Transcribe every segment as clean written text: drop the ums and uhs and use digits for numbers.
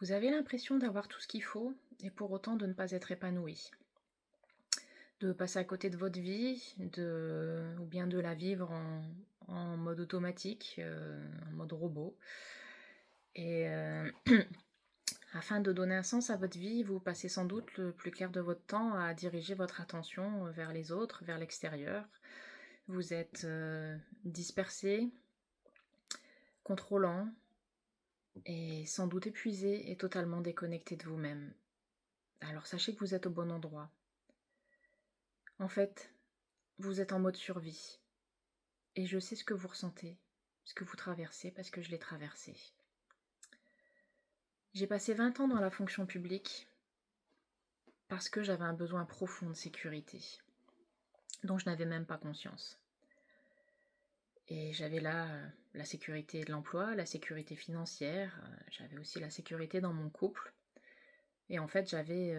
Vous avez l'impression d'avoir tout ce qu'il faut et pour autant de ne pas être épanoui. De passer à côté de votre vie, ou bien de la vivre en mode automatique, en mode robot. Et afin de donner un sens à votre vie, vous passez sans doute le plus clair de votre temps à diriger votre attention vers les autres, vers l'extérieur. Vous êtes dispersé, contrôlant et sans doute épuisé et totalement déconnecté de vous-même. Alors sachez que vous êtes au bon endroit. En fait, vous êtes en mode survie. Et je sais ce que vous ressentez, ce que vous traversez, parce que je l'ai traversé. J'ai passé 20 ans dans la fonction publique parce que j'avais un besoin profond de sécurité, dont je n'avais même pas conscience. Et j'avais là la sécurité de l'emploi, la sécurité financière, j'avais aussi la sécurité dans mon couple. Et en fait, j'avais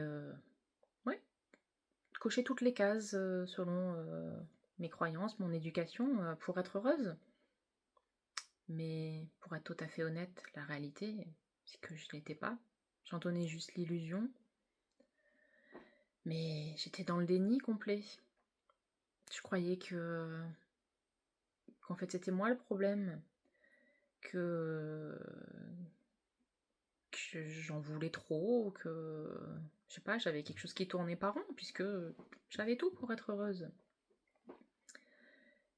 coché toutes les cases selon mes croyances, mon éducation, pour être heureuse. Mais pour être tout à fait honnête, la réalité, c'est que je ne l'étais pas. J'en donnais juste l'illusion. Mais j'étais dans le déni complet. Je croyais qu'en fait c'était moi le problème. Que j'en voulais trop, je sais pas, j'avais quelque chose qui tournait pas rond, puisque j'avais tout pour être heureuse.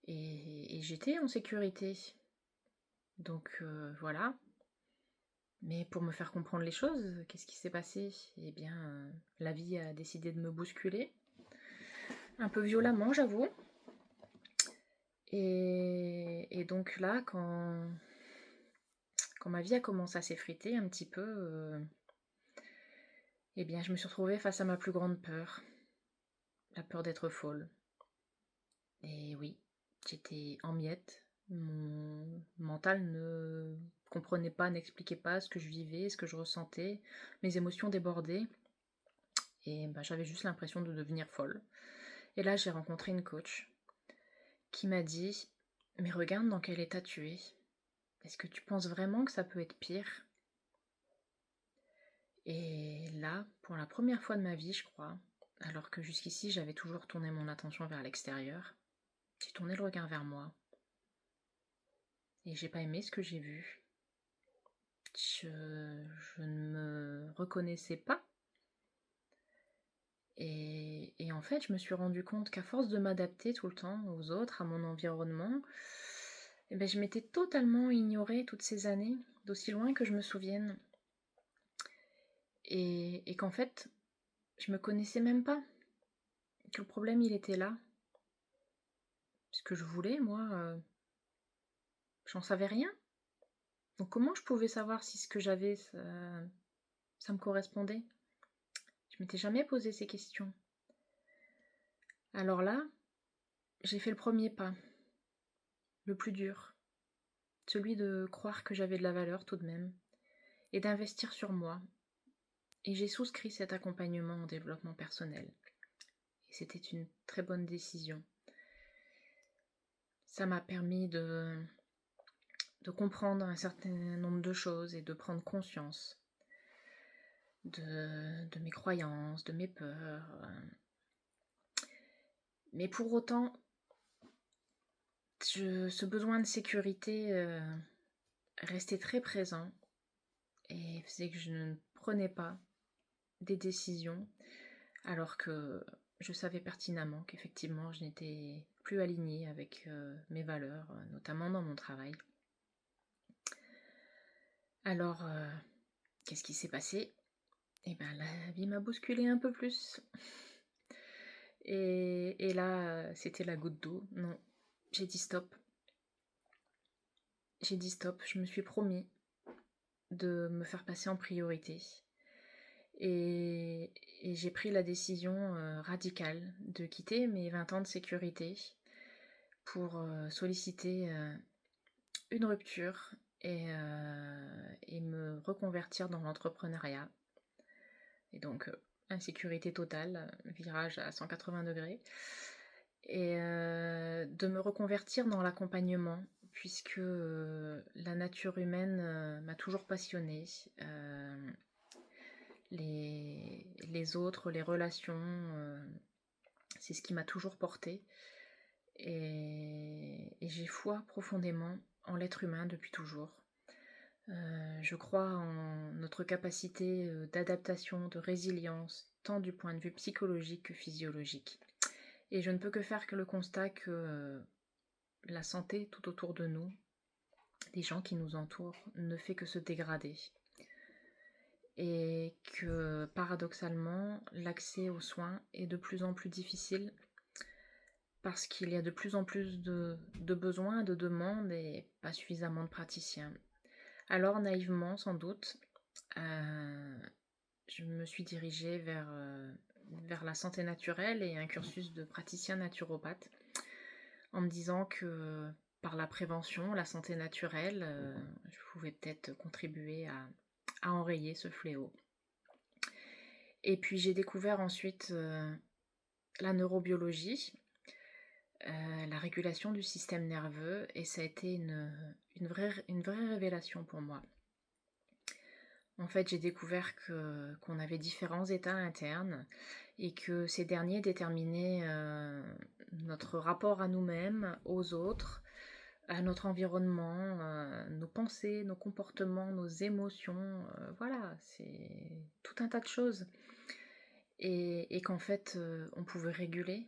Et j'étais en sécurité. Donc voilà. Mais pour me faire comprendre les choses, qu'est-ce qui s'est passé? Eh bien, la vie a décidé de me bousculer. Un peu violemment, j'avoue. Et donc là, quand ma vie a commencé à s'effriter un petit peu, eh bien, je me suis retrouvée face à ma plus grande peur. La peur d'être folle. Et oui, j'étais en miettes. Mon mental ne comprenait pas, n'expliquait pas ce que je vivais, ce que je ressentais. Mes émotions débordaient. Et j'avais juste l'impression de devenir folle. Et là, j'ai rencontré une coach qui m'a dit « Mais regarde dans quel état tu es. Est-ce que tu penses vraiment que ça peut être pire ?» Et là, pour la première fois de ma vie, je crois, alors que jusqu'ici j'avais toujours tourné mon attention vers l'extérieur, j'ai tourné le regard vers moi. Et j'ai pas aimé ce que j'ai vu. Je ne me reconnaissais pas. Et en fait, je me suis rendu compte qu'à force de m'adapter tout le temps aux autres, à mon environnement, je m'étais totalement ignorée toutes ces années, d'aussi loin que je me souvienne. Et qu'en fait, je me connaissais même pas. Que le problème, il était là. Ce que je voulais, moi, j'en savais rien. Donc comment je pouvais savoir si ce que j'avais, ça me correspondait? Je m'étais jamais posé ces questions. Alors là, j'ai fait le premier pas, le plus dur, celui de croire que j'avais de la valeur tout de même, et d'investir sur moi. Et j'ai souscrit cet accompagnement en développement personnel. Et c'était une très bonne décision. Ça m'a permis de comprendre un certain nombre de choses et de prendre conscience de mes croyances, de mes peurs. Mais pour autant, ce besoin de sécurité restait très présent et faisait que je ne prenais pas des décisions alors que je savais pertinemment qu'effectivement je n'étais plus alignée avec mes valeurs, notamment dans mon travail. Alors, qu'est-ce qui s'est passé? Eh bien, la vie m'a bousculée un peu plus. Et là, c'était la goutte d'eau. Non, j'ai dit stop. J'ai dit stop, je me suis promis de me faire passer en priorité. Et j'ai pris la décision radicale de quitter mes 20 ans de sécurité pour solliciter une rupture et me reconvertir dans l'entrepreneuriat. Et donc, insécurité totale, virage à 180 degrés. Et de me reconvertir dans l'accompagnement, puisque la nature humaine m'a toujours passionnée. les autres, les relations, c'est ce qui m'a toujours portée et j'ai foi profondément en l'être humain depuis toujours. Je crois en notre capacité, d'adaptation, de résilience, tant du point de vue psychologique que physiologique et je ne peux que faire que le constat que, la santé tout autour de nous, des gens qui nous entourent, ne fait que se dégrader et que paradoxalement, l'accès aux soins est de plus en plus difficile parce qu'il y a de plus en plus de besoins, de demandes et pas suffisamment de praticiens. Alors naïvement sans doute, heu, je me suis dirigée vers la santé naturelle et un cursus de praticien naturopathe en me disant que par la prévention, la santé naturelle, je pouvais peut-être contribuer à enrayer ce fléau. Et puis j'ai découvert ensuite, la neurobiologie, la régulation du système nerveux et ça a été une vraie révélation pour moi. En fait, j'ai découvert qu'on avait différents états internes et que ces derniers déterminaient, notre rapport à nous-mêmes, aux autres, à notre environnement, nos pensées, nos comportements, nos émotions, voilà, c'est tout un tas de choses et qu'en fait, on pouvait réguler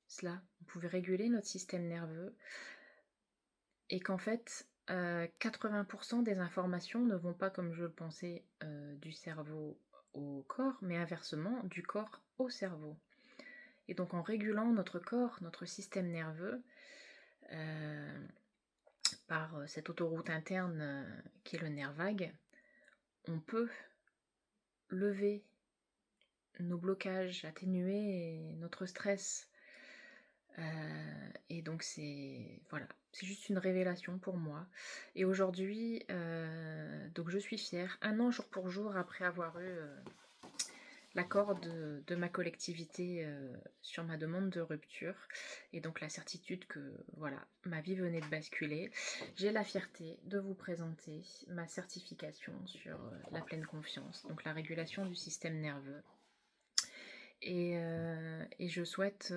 cela. On pouvait réguler notre système nerveux et qu'en fait, 80 des informations ne vont pas, comme je le pensais, du cerveau au corps, mais inversement, du corps au cerveau. Et donc en régulant notre corps, notre système nerveux, par cette autoroute interne qui est le nerf vague, on peut lever nos blocages, atténuer notre stress. Et donc voilà, c'est juste une révélation pour moi. Et aujourd'hui, donc je suis fière, 1 an jour pour jour après avoir eu l'accord de ma collectivité sur ma demande de rupture et donc la certitude que voilà, ma vie venait de basculer, j'ai la fierté de vous présenter ma certification sur la pleine confiance, donc la régulation du système nerveux. Et je souhaite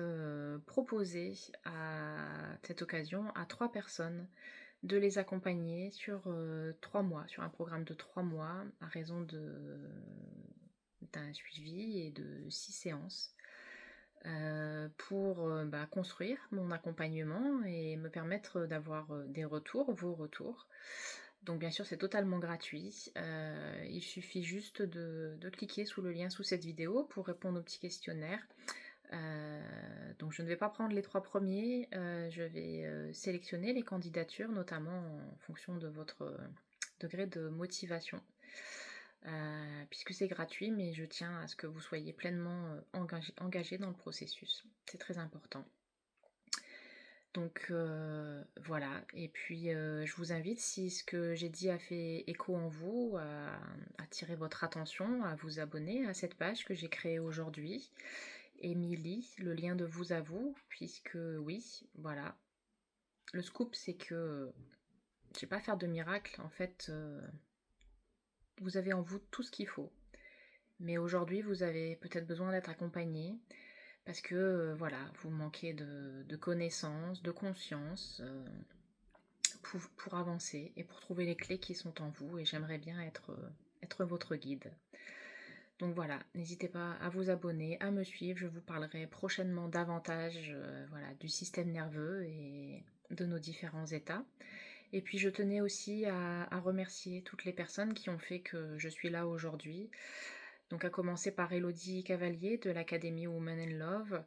proposer à cette occasion à 3 personnes de les accompagner sur 3 mois, sur un programme de 3 mois à raison d'un suivi et de 6 séances pour construire mon accompagnement et me permettre d'avoir des retours, vos retours. Donc bien sûr c'est totalement gratuit, il suffit juste de cliquer sous le lien sous cette vidéo pour répondre au petit questionnaire. Donc je ne vais pas prendre les 3 premiers, je vais sélectionner les candidatures notamment en fonction de votre degré de motivation. Puisque c'est gratuit, mais je tiens à ce que vous soyez pleinement engagé dans le processus. C'est très important. Donc voilà, et puis je vous invite, si ce que j'ai dit a fait écho en vous, à attirer votre attention, à vous abonner à cette page que j'ai créée aujourd'hui. Émilie, le lien de vous à vous, puisque oui, voilà. Le scoop, c'est que je ne vais pas faire de miracle, en fait, vous avez en vous tout ce qu'il faut. Mais aujourd'hui, vous avez peut-être besoin d'être accompagné parce que voilà, vous manquez de connaissances, de conscience pour avancer et pour trouver les clés qui sont en vous. Et j'aimerais bien être votre guide. Donc voilà, n'hésitez pas à vous abonner, à me suivre. Je vous parlerai prochainement davantage voilà, du système nerveux et de nos différents états. Et puis je tenais aussi à remercier toutes les personnes qui ont fait que je suis là aujourd'hui. Donc à commencer par Elodie Cavalier de l'Académie Women in Love,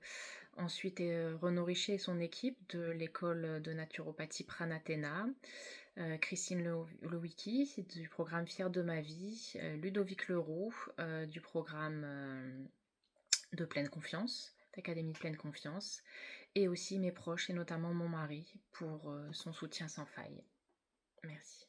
ensuite Renaud Richer et son équipe de l'école de naturopathie Pranatena, Christine Lewicki du programme Fière de ma vie, Ludovic Leroux du programme de pleine confiance, d'Académie de pleine confiance, et aussi mes proches et notamment mon mari pour son soutien sans faille. Merci.